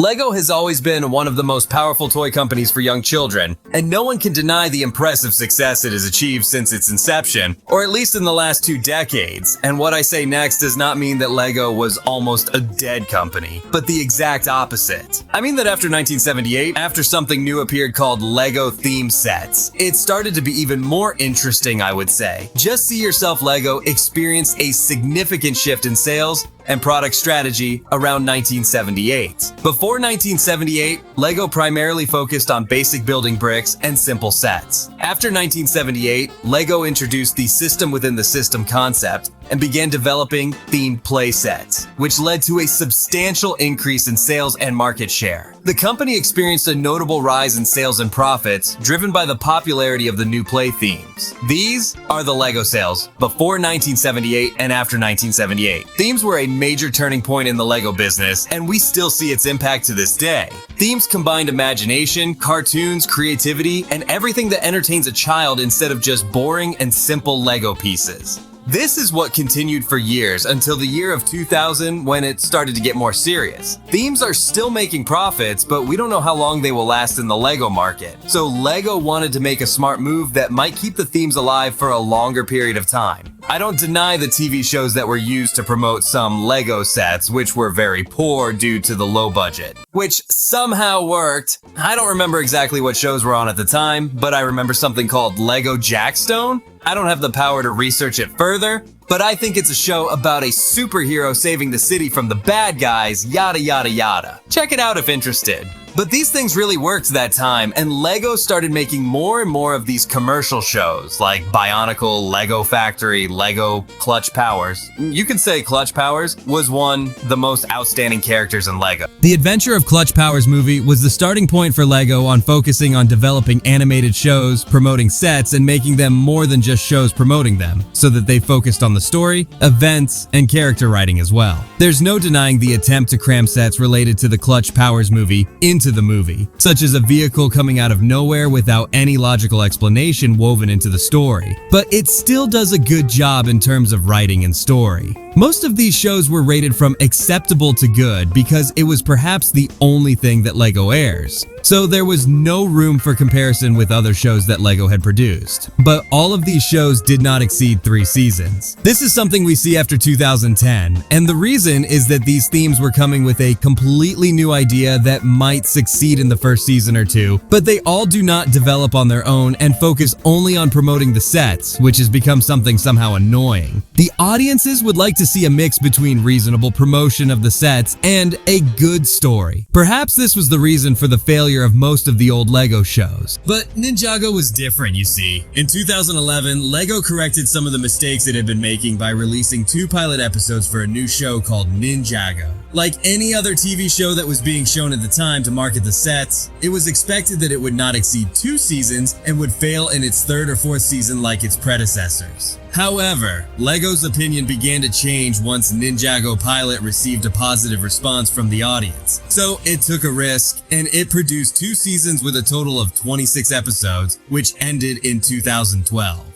LEGO has always been one of the most powerful toy companies for young children, and no one can deny the impressive success it has achieved since its inception, or at least in the last 2 decades. And what I say next does not mean that LEGO was almost a dead company, but the exact opposite. I mean that after 1978, after something new appeared called LEGO theme sets, it started to be even more interesting, I would say. Just See Yourself LEGO experienced a significant shift in sales and product strategy around 1978. Before 1978, LEGO primarily focused on basic building bricks and simple sets. After 1978, LEGO introduced the system within the system concept and began developing themed play sets, which led to a substantial increase in sales and market share. The company experienced a notable rise in sales and profits, driven by the popularity of the new play themes. These are the LEGO sales before 1978 and after 1978. Themes were a major turning point in the LEGO business, and we still see its impact to this day. Themes combined imagination, cartoons, creativity, and everything that entertains a child instead of just boring and simple LEGO pieces. This is what continued for years until the year of 2000, when it started to get more serious. Themes are still making profits, but we don't know how long they will last in the LEGO market. So LEGO wanted to make a smart move that might keep the themes alive for a longer period of time. I don't deny the TV shows that were used to promote some LEGO sets, which were very poor due to the low budget, which somehow worked. I don't remember exactly what shows were on at the time, but I remember something called LEGO Jackstone. I don't have the power to research it further, but I think it's a show about a superhero saving the city from the bad guys, yada yada yada. Check it out if interested. But these things really worked that time, and LEGO started making more and more of these commercial shows, like Bionicle, LEGO Factory, LEGO Clutch Powers. You can say Clutch Powers was the most outstanding characters in LEGO. The Adventure of Clutch Powers movie was the starting point for LEGO on focusing on developing animated shows, promoting sets, and making them more than just shows promoting them, so that they focused on the story, events, and character writing as well. There's no denying the attempt to cram sets related to the Clutch Powers movie into the movie, such as a vehicle coming out of nowhere without any logical explanation woven into the story. But it still does a good job in terms of writing and story. Most of these shows were rated from acceptable to good because it was perhaps the only thing that LEGO airs. So there was no room for comparison with other shows that LEGO had produced. But all of these shows did not exceed 3 seasons. This is something we see after 2010, and the reason is that these themes were coming with a completely new idea that might succeed in the first season or 2, but they all do not develop on their own and focus only on promoting the sets, which has become something somehow annoying. The audiences would like to see a mix between reasonable promotion of the sets and a good story. Perhaps this was the reason for the failure of most of the old LEGO shows. But Ninjago was different, you see. In 2011, LEGO corrected some of the mistakes it had been making by releasing 2 pilot episodes for a new show called Ninjago. Like any other TV show that was being shown at the time to market the sets, it was expected that it would not exceed 2 seasons and would fail in its 3rd or 4th season like its predecessors. However, LEGO's opinion began to change once Ninjago pilot received a positive response from the audience. So it took a risk, and it produced 2 seasons with a total of 26 episodes, which ended in 2012.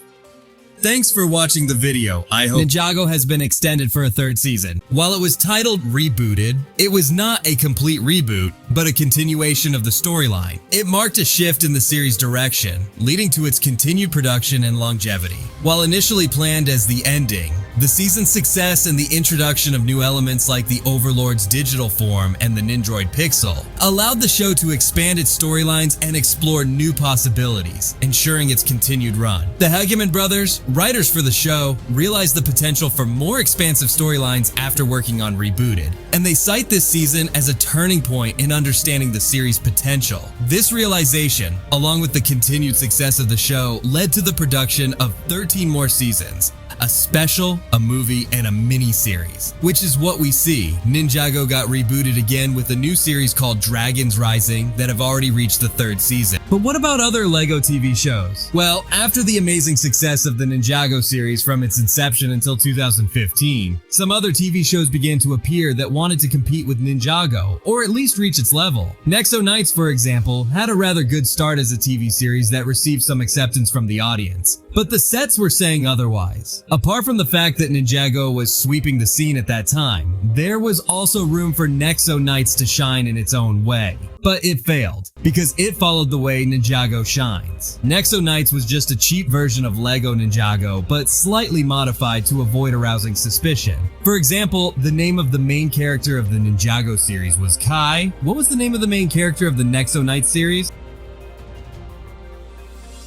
Thanks for watching the video. I hope Ninjago has been extended for a 3rd season. While it was titled Rebooted, it was not a complete reboot, but a continuation of the storyline. It marked a shift in the series' direction, leading to its continued production and longevity. While initially planned as the ending, the season's success and the introduction of new elements like the Overlord's digital form and the Nindroid Pixel allowed the show to expand its storylines and explore new possibilities, ensuring its continued run. The Hegeman brothers, writers for the show, realized the potential for more expansive storylines after working on Rebooted, and they cite this season as a turning point in understanding the series' potential. This realization, along with the continued success of the show, led to the production of 13 more seasons, a special, a movie, and a mini-series, which is what we see. Ninjago got rebooted again with a new series called Dragons Rising that have already reached the 3rd season. But what about other LEGO TV shows? Well, after the amazing success of the Ninjago series from its inception until 2015, some other TV shows began to appear that wanted to compete with Ninjago, or at least reach its level. Nexo Knights, for example, had a rather good start as a TV series that received some acceptance from the audience. But the sets were saying otherwise. Apart from the fact that Ninjago was sweeping the scene at that time, there was also room for Nexo Knights to shine in its own way. But it failed, because it followed the way Ninjago shines. Nexo Knights was just a cheap version of LEGO Ninjago, but slightly modified to avoid arousing suspicion. For example, the name of the main character of the Ninjago series was Kai. What was the name of the main character of the Nexo Knights series?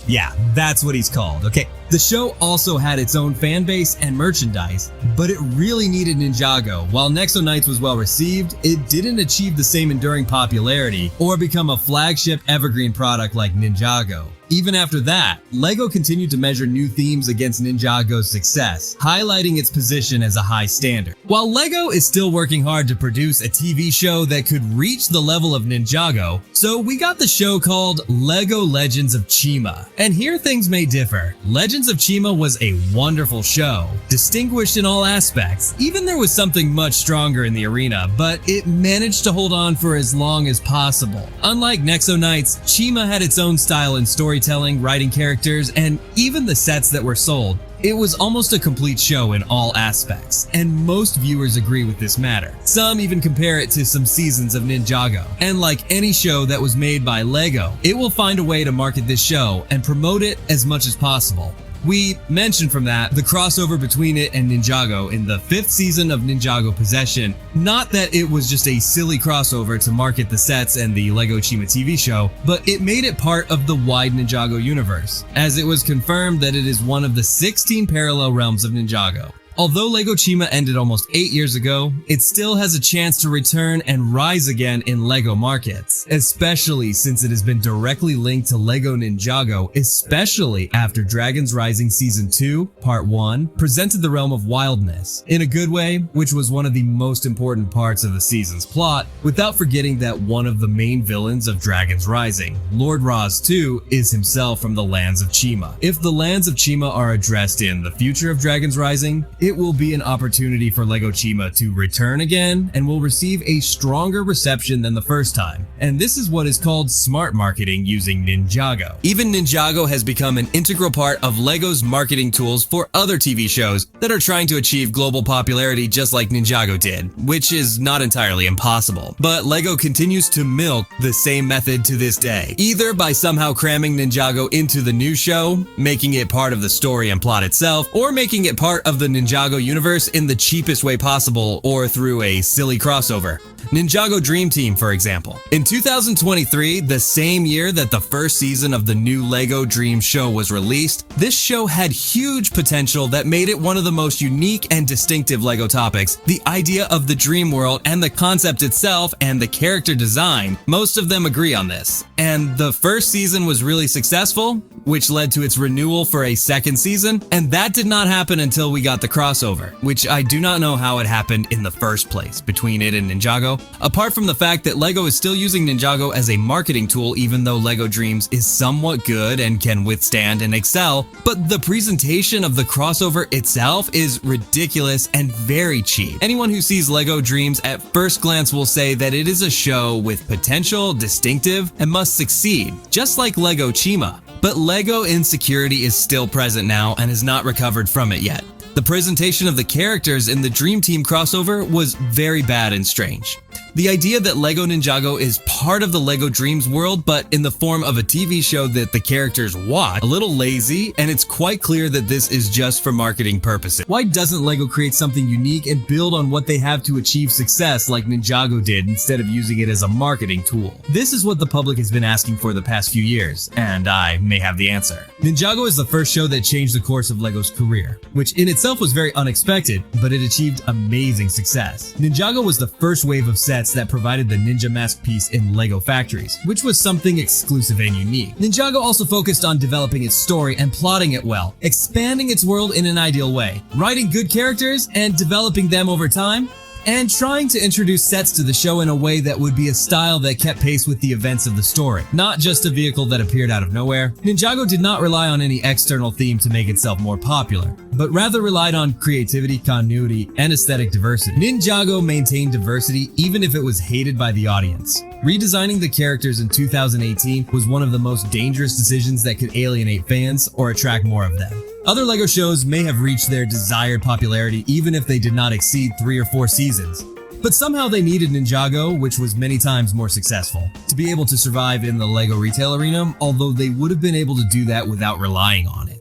Yeah, that's what he's called, okay? The show also had its own fan base and merchandise, but it really needed Ninjago. While Nexo Knights was well received, it didn't achieve the same enduring popularity or become a flagship evergreen product like Ninjago. Even after that, LEGO continued to measure new themes against Ninjago's success, highlighting its position as a high standard. While LEGO is still working hard to produce a TV show that could reach the level of Ninjago, so we got the show called LEGO Legends of Chima. And here things may differ. Legends of Chima was a wonderful show, distinguished in all aspects. Even there was something much stronger in the arena, but it managed to hold on for as long as possible. Unlike Nexo Knights, Chima had its own style and storytelling, writing characters, and even the sets that were sold. It was almost a complete show in all aspects, and most viewers agree with this matter. Some even compare it to some seasons of Ninjago. And like any show that was made by LEGO, it will find a way to market this show and promote it as much as possible. We mentioned from that the crossover between it and Ninjago in the 5th season of Ninjago Possession. Not that it was just a silly crossover to market the sets and the LEGO Chima TV show, but it made it part of the wide Ninjago universe, as it was confirmed that it is one of the 16 parallel realms of Ninjago. Although LEGO Chima ended almost 8 years ago, it still has a chance to return and rise again in LEGO markets, especially since it has been directly linked to LEGO Ninjago, especially after Dragon's Rising Season 2, Part 1, presented the realm of wildness, in a good way, which was one of the most important parts of the season's plot, without forgetting that one of the main villains of Dragon's Rising, Lord Raz 2, is himself from the lands of Chima. If the lands of Chima are addressed in the future of Dragon's Rising, it will be an opportunity for LEGO Chima to return again and will receive a stronger reception than the first time. And this is what is called smart marketing using Ninjago. Even Ninjago has become an integral part of LEGO's marketing tools for other TV shows that are trying to achieve global popularity just like Ninjago did, which is not entirely impossible. But LEGO continues to milk the same method to this day, either by somehow cramming Ninjago into the new show, making it part of the story and plot itself, or making it part of the Ninjago universe in the cheapest way possible or through a silly crossover. Ninjago Dream Team, for example. In 2023, the same year that the first season of the new LEGO Dream show was released, this show had huge potential that made it one of the most unique and distinctive LEGO topics. The idea of the dream world and the concept itself and the character design, most of them agree on this. And the first season was really successful, which led to its renewal for a second season, and that did not happen until we got the crossover, which I do not know how it happened in the first place between it and Ninjago, apart from the fact that LEGO is still using Ninjago as a marketing tool even though LEGO Dreamzzz is somewhat good and can withstand and excel, but the presentation of the crossover itself is ridiculous and very cheap. Anyone who sees LEGO Dreamzzz at first glance will say that it is a show with potential, distinctive, and must succeed, just like LEGO Chima. But LEGO insecurity is still present now and has not recovered from it yet. The presentation of the characters in the Dream Team crossover was very bad and strange. The idea that LEGO Ninjago is part of the LEGO Dreamzzz world, but in the form of a TV show that the characters watch, a little lazy, and it's quite clear that this is just for marketing purposes. Why doesn't LEGO create something unique and build on what they have to achieve success like Ninjago did instead of using it as a marketing tool? This is what the public has been asking for the past few years, and I may have the answer. Ninjago is the first show that changed the course of LEGO's career, which in itself was very unexpected, but it achieved amazing success. Ninjago was the first wave of sets that provided the ninja mask piece in LEGO factories, which was something exclusive and unique. Ninjago also focused on developing its story and plotting it well, expanding its world in an ideal way, writing good characters and developing them over time, and trying to introduce sets to the show in a way that would be a style that kept pace with the events of the story, not just a vehicle that appeared out of nowhere. Ninjago did not rely on any external theme to make itself more popular, but rather relied on creativity, continuity, and aesthetic diversity. Ninjago maintained diversity even if it was hated by the audience. Redesigning the characters in 2018 was one of the most dangerous decisions that could alienate fans or attract more of them. Other LEGO shows may have reached their desired popularity even if they did not exceed 3 or 4 seasons. But somehow they needed Ninjago, which was many times more successful, to be able to survive in the LEGO retail arena, although they would have been able to do that without relying on it.